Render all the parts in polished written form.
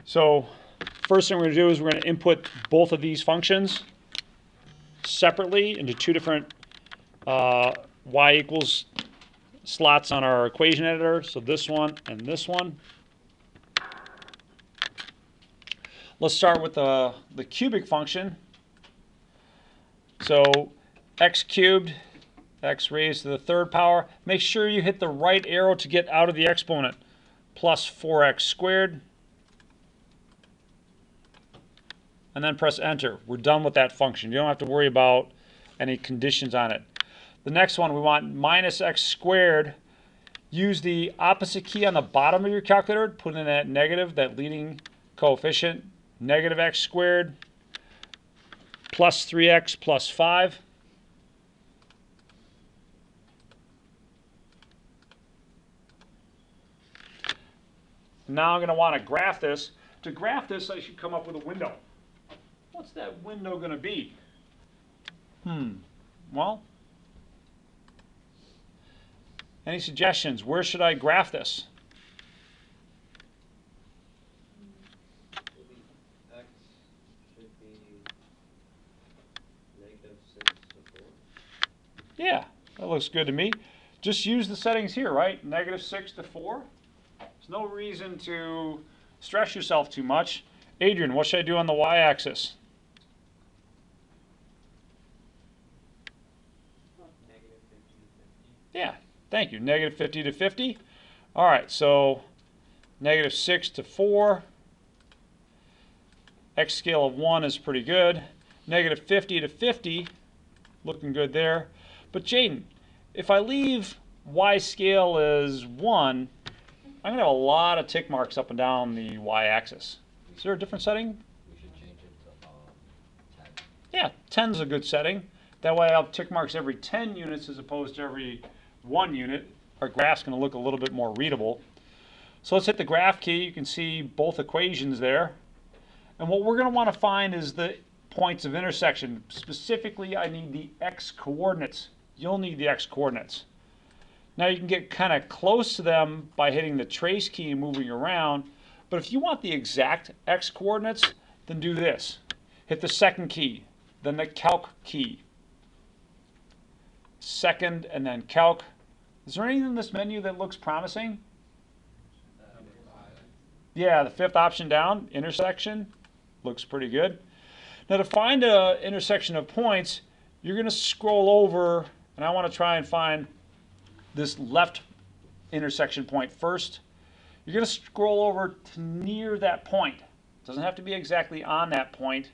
So first thing we're going to do is we're going to input both of these functions separately into two different y equals slots on our equation editor. So this one and this one. Let's start with the cubic function. So x cubed, x raised to the third power. Make sure you hit the right arrow to get out of the exponent. Plus 4x squared. And then press enter. We're done with that function. You don't have to worry about any conditions on it. The next one, we want minus x squared. Use the opposite key on the bottom of your calculator. Put in that negative, that leading coefficient. Negative x squared plus 3x plus 5. Now I'm going to want to graph this. To graph this, I should come up with a window. What's that window going to be? Well, any suggestions? Where should I graph this? X should be -6 to 4. Yeah, that looks good to me. Just use the settings here, right? -6 to 4. There's no reason to stress yourself too much. Adrian, what should I do on the y-axis? Yeah, thank you. -50 to 50. All right, so -6 to 4. X scale of 1 is pretty good. -50 to 50, looking good there. But Jaden, if I leave y scale as 1, I'm going to have a lot of tick marks up and down the y-axis. Is there a different setting? We should change it to 10. Yeah, 10 is a good setting. That way I'll have tick marks every 10 units as opposed to every 1 unit. Our graph's going to look a little bit more readable. So let's hit the graph key. You can see both equations there. And what we're going to want to find is the points of intersection. Specifically, I need the x coordinates. You'll need the x coordinates. Now you can get kind of close to them by hitting the trace key and moving around. But if you want the exact x coordinates, then do this. Hit the second key, then the calc key. Second and then calc. Is there anything in this menu that looks promising? Yeah, the fifth option down, intersection, looks pretty good. Now to find an intersection of points, you're going to scroll over, and I want to try and find this left intersection point first. You're going to scroll over to near that point. It doesn't have to be exactly on that point.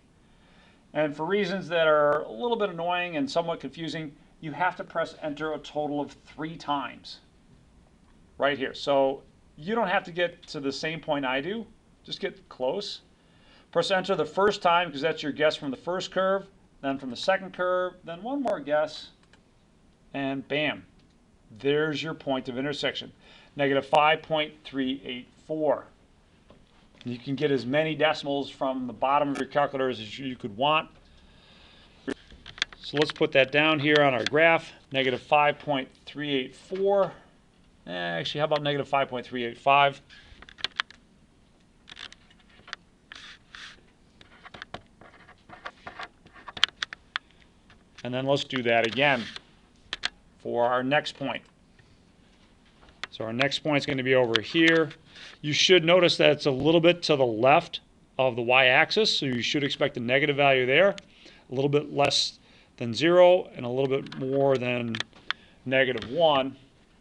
And for reasons that are a little bit annoying and somewhat confusing, you have to press enter a total of 3 times. Right here. So you don't have to get to the same point I do. Just get close. Press enter the first time because that's your guess from the first curve, then from the second curve, then one more guess, and bam. There's your point of intersection. -5.384. You can get as many decimals from the bottom of your calculator as you could want. So let's put that down here on our graph. -5.384. Actually, how about -5.385? And then let's do that again for our next point. So our next point is going to be over here. You should notice that it's a little bit to the left of the y-axis, so you should expect a negative value there, a little bit less than 0, and a little bit more than -1.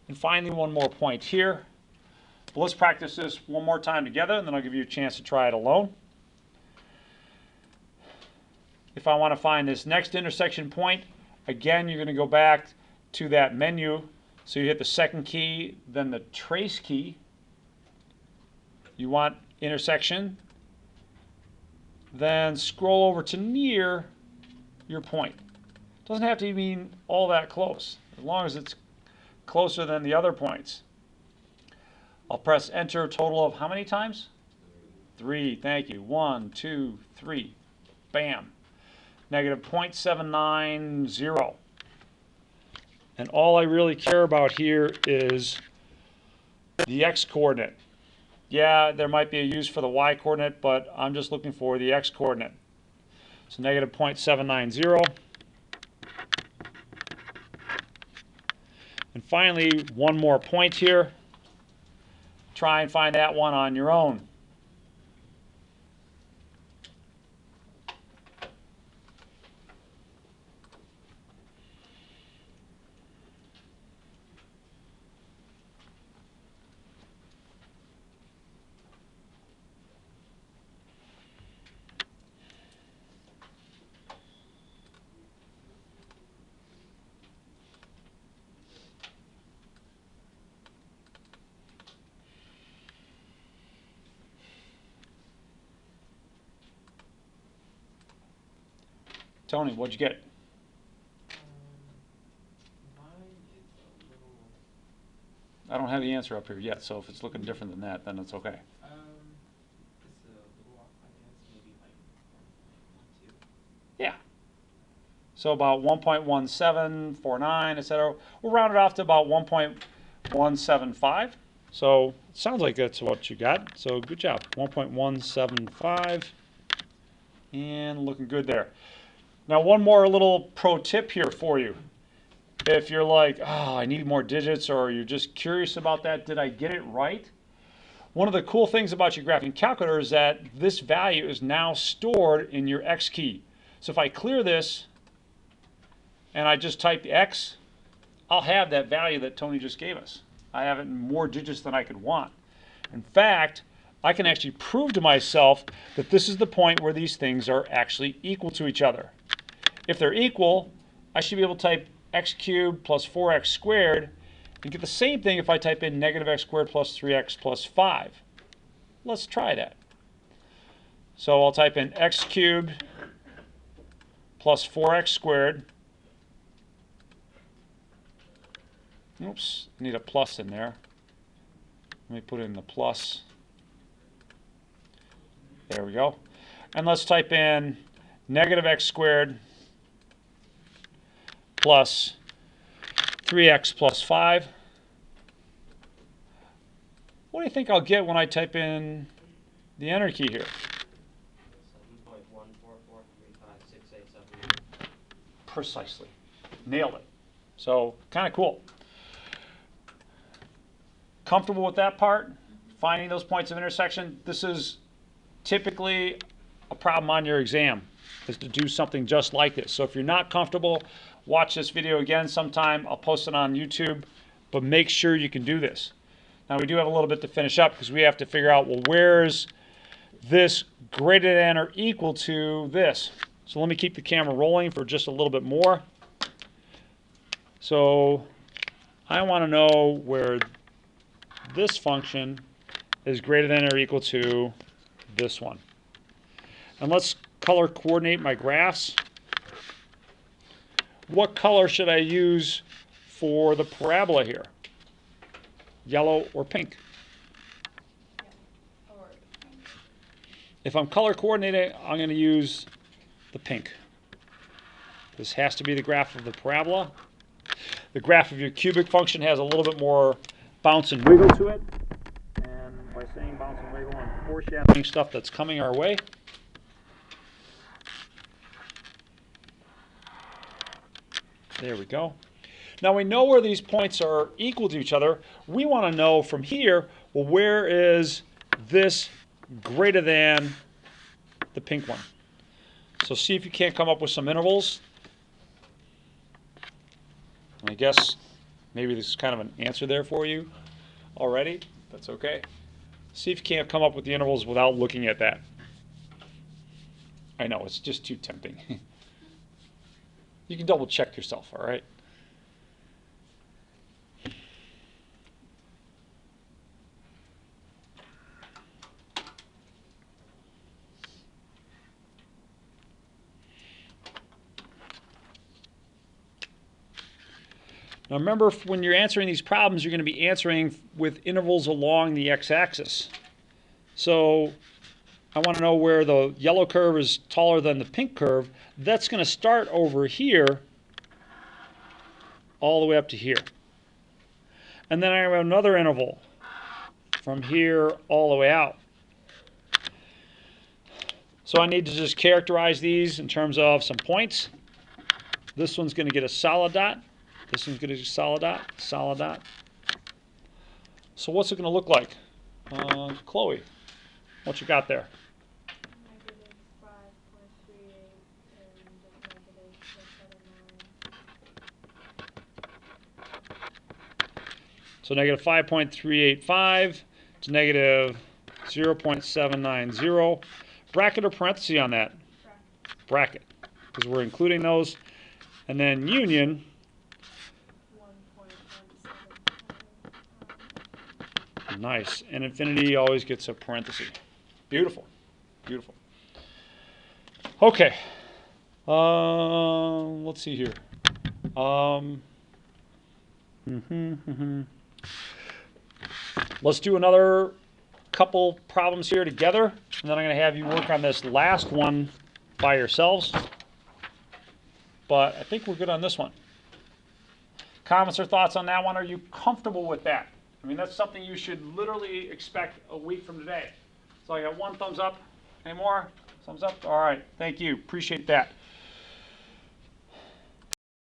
And finally, one more point here. But let's practice this one more time together, and then I'll give you a chance to try it alone. If I want to find this next intersection point, again, you're going to go back to that menu. So you hit the second key, then the trace key. You want intersection. Then scroll over to near your point. It doesn't have to mean all that close, as long as it's closer than the other points. I'll press enter a total of how many times? 3. Thank you. 1, 2, 3. Bam. -0.790. And all I really care about here is the x coordinate. Yeah, there might be a use for the y coordinate, but I'm just looking for the x coordinate. So negative 0.790. And finally, one more point here. Try and find that one on your own. Tony, what'd you get? Mine is a little. I don't have the answer up here yet, so if it's looking different than that, then it's okay. It's a little off, I guess. Maybe like 1.12. Yeah. So about 1.1749, etc. We'll round it off to about 1.175. So it sounds like that's what you got. So good job. 1.175. And looking good there. Now one more little pro tip here for you. If you're like, oh, I need more digits, or you're just curious about that, did I get it right? One of the cool things about your graphing calculator is that this value is now stored in your X key. So if I clear this and I just type X, I'll have that value that Tony just gave us. I have it in more digits than I could want. In fact, I can actually prove to myself that this is the point where these things are actually equal to each other. If they're equal, I should be able to type x cubed plus 4x squared and get the same thing if I type in negative x squared plus 3x plus 5. Let's try that. So I'll type in x cubed plus 4x squared. Oops, I need a plus in there. Let me put in the plus. There we go. And let's type in negative x squared plus 3x plus 5. What do you think I'll get when I type in the enter key here? 7.144356878. Precisely. Nailed it. So kind of cool. Comfortable with that part? Finding those points of intersection? This is typically a problem on your exam, is to do something just like this. So if you're not comfortable, watch this video again sometime. I'll post it on YouTube, but make sure you can do this. Now we do have a little bit to finish up because we have to figure out, well, where's this greater than or equal to this? So let me keep the camera rolling for just a little bit more. So I want to know where this function is greater than or equal to this one. And let's color coordinate my graphs. What color should I use for the parabola here? Yellow or pink? If I'm color coordinating, I'm going to use the pink. This has to be the graph of the parabola. The graph of your cubic function has a little bit more bounce and wiggle to it. And by saying bounce and wiggle, I'm foreshadowing stuff that's coming our way. There we go. Now we know where these points are equal to each other. We want to know from here, well, where is this greater than the pink one? So see if you can't come up with some intervals. I guess maybe this is kind of an answer there for you already. That's okay. See if you can't come up with the intervals without looking at that. I know, it's just too tempting. You can double check yourself, all right? Now remember, when you're answering these problems, you're going to be answering with intervals along the x-axis. So I want to know where the yellow curve is taller than the pink curve. That's going to start over here all the way up to here. And then I have another interval from here all the way out. So I need to just characterize these in terms of some points. This one's going to get a solid dot. This one's going to get a solid dot, solid dot. So what's it going to look like? Chloe, what you got there? So negative 5.385 to negative 0.790. Bracket or parenthesis on that? Bracket, because we're including those. And then union, 1.175. nice. And infinity always gets a parenthesis. Beautiful, beautiful. Okay, let's see here. Let's do another couple problems here together, and then I'm going to have you work on this last one by yourselves. But I think we're good on this one. Comments or thoughts on that one? Are you comfortable with that? I mean, that's something you should literally expect a week from today. So I got one thumbs up. Any more? Thumbs up? All right. Thank you. Appreciate that.